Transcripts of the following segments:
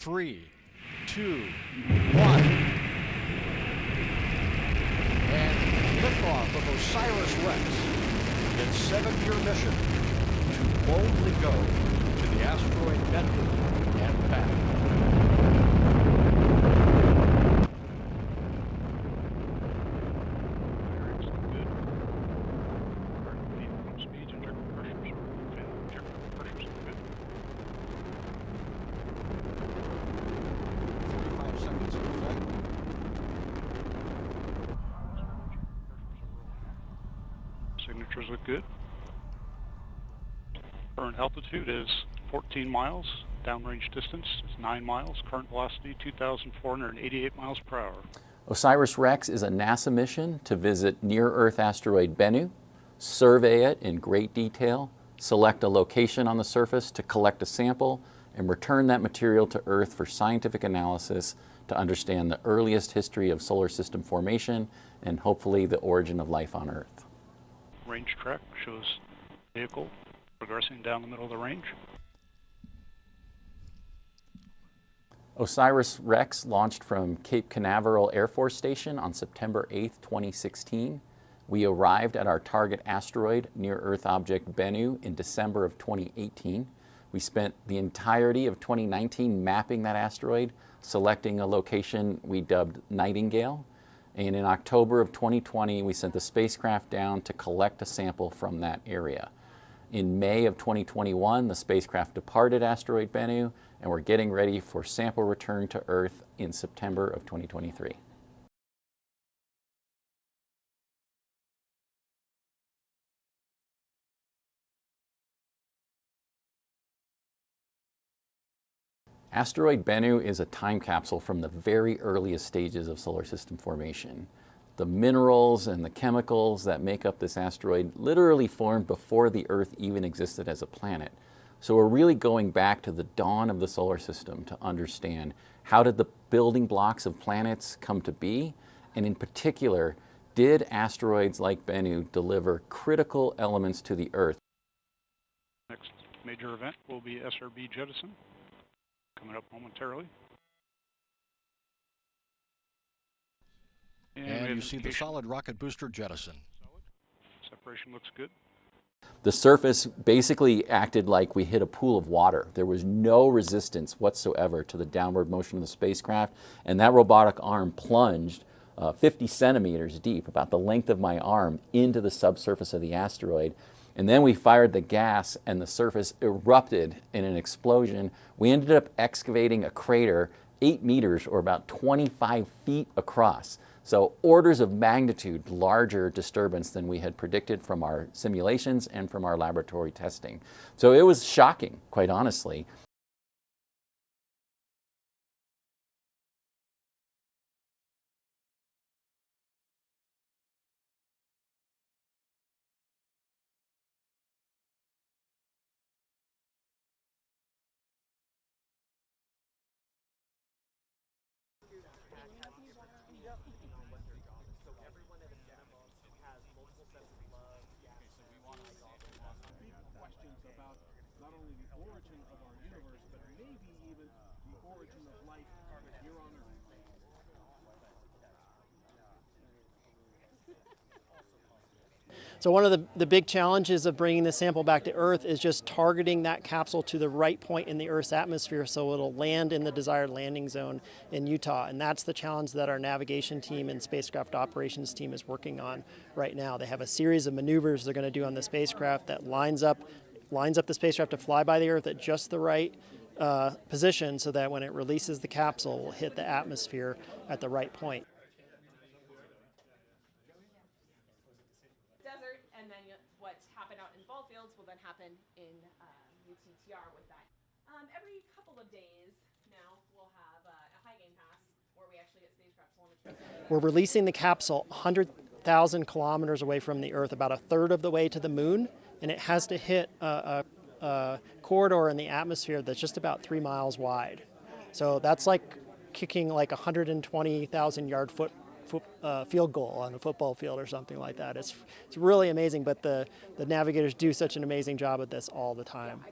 3, 2, 1. And liftoff of OSIRIS-REx, its 7-year mission to boldly go to the asteroid Bennu and back. Signatures look good. Current altitude is 14 miles. Downrange distance is 9 miles. Current velocity 2,488 miles per hour. OSIRIS-REx is a NASA mission to visit near-Earth asteroid Bennu, survey it in great detail, select a location on the surface to collect a sample, and return that material to Earth for scientific analysis to understand the earliest history of solar system formation and hopefully the origin of life on Earth. Range track shows vehicle progressing down the middle of the range. OSIRIS-REx launched from Cape Canaveral Air Force Station on September 8, 2016. We arrived at our target asteroid near Earth object Bennu in December of 2018. We spent the entirety of 2019 mapping that asteroid, selecting a location we dubbed Nightingale. And in October of 2020, we sent the spacecraft down to collect a sample from that area. In May of 2021, the spacecraft departed asteroid Bennu, and we're getting ready for sample return to Earth in September of 2023. Asteroid Bennu is a time capsule from the very earliest stages of solar system formation. The minerals and the chemicals that make up this asteroid literally formed before the Earth even existed as a planet. So we're really going back to the dawn of the solar system to understand how did the building blocks of planets come to be, and in particular, did asteroids like Bennu deliver critical elements to the Earth? Next major event will be SRB jettison, coming up momentarily. And you see the solid rocket booster jettison. Separation looks good. The surface basically acted like we hit a pool of water. There was no resistance whatsoever to the downward motion of the spacecraft, and that robotic arm plunged 50 centimeters deep, about the length of my arm, into the subsurface of the asteroid. And then we fired the gas and the surface erupted in an explosion. We ended up excavating a crater 8 meters or about 25 feet across. So orders of magnitude larger disturbance than we had predicted from our simulations and from our laboratory testing. So it was shocking, quite honestly. Not only the origin of our universe, but maybe even the origin of life here on Earth. So one of the big challenges of bringing the sample back to Earth is just targeting that capsule to the right point in the Earth's atmosphere so it'll land in the desired landing zone in Utah. And that's the challenge that our navigation team and spacecraft operations team is working on right now. They have a series of maneuvers they're going to do on the spacecraft that lines up the spacecraft to fly by the Earth at just the right position so that when it releases the capsule, it will hit the atmosphere at the right point. Desert, and then what's happened out in ball fields will then happen in UTTR with that. Every couple of days now, we'll have a high gain pass where we actually get spacecraft telemetry. We're releasing the capsule 100,000 kilometers away from the Earth, about a third of the way to the moon. And it has to hit a corridor in the atmosphere that's just about 3 miles wide. So that's like kicking like 120,000 yard field goal on a football field or something like that. It's really amazing, but the navigators do such an amazing job at this all the time.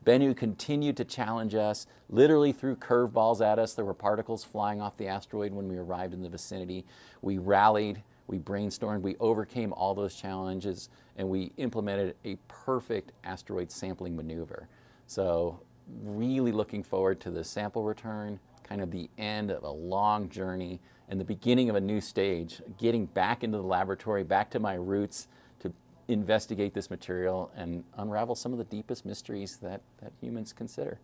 Bennu continued to challenge us, literally threw curveballs at us. There were particles flying off the asteroid when we arrived in the vicinity. We rallied, we brainstormed, we overcame all those challenges, and we implemented a perfect asteroid sampling maneuver. So really looking forward to the sample return, kind of the end of a long journey and the beginning of a new stage, getting back into the laboratory, back to my roots, to investigate this material and unravel some of the deepest mysteries that humans consider.